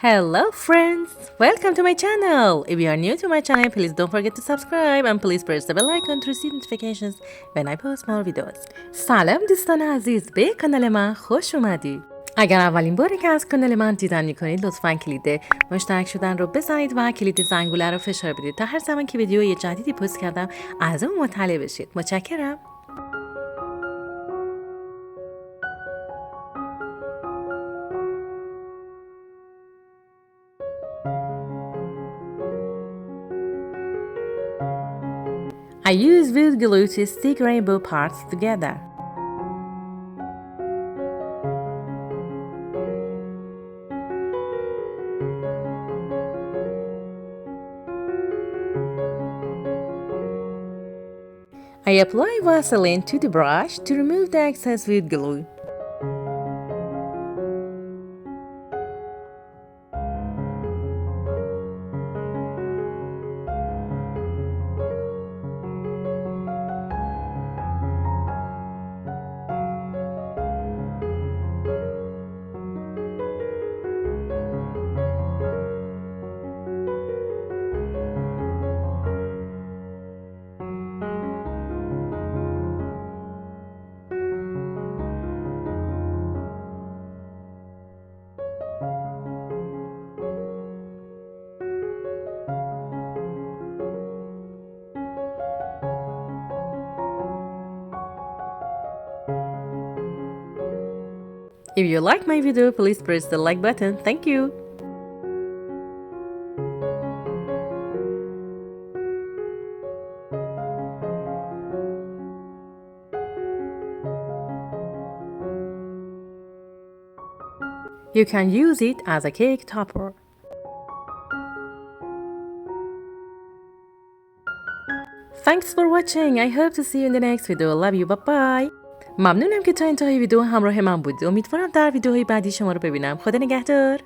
Hello friends, welcome to my channel. If you are new to my channel, please don't forget to subscribe and please press the bell icon to receive notifications when I post more videos. سلام دوستان عزیز، به کانال من خوش اومدید. اگر اولین باری که از کانال من دیدن میکنید لطفاً کلید مشترک شدن رو بزنید و کلید زنگوله رو فشار بدید تا هر زمان که ویدیوی جدیدی پست کردم از اون مطلع بشید. متشکرم. I use wood glue to stick rainbow parts together. I apply Vaseline to the brush to remove the excess wood glue. If you like my video, please press the like button. Thank you. You can use it as a cake topper. Thanks for watching. I hope to see you in the next video. Love you. Bye bye. ممنونم که تا انتهای ویدیو همراه من بودید. امیدوارم در ویدیوهای بعدی شما رو ببینم. خدا نگهدار.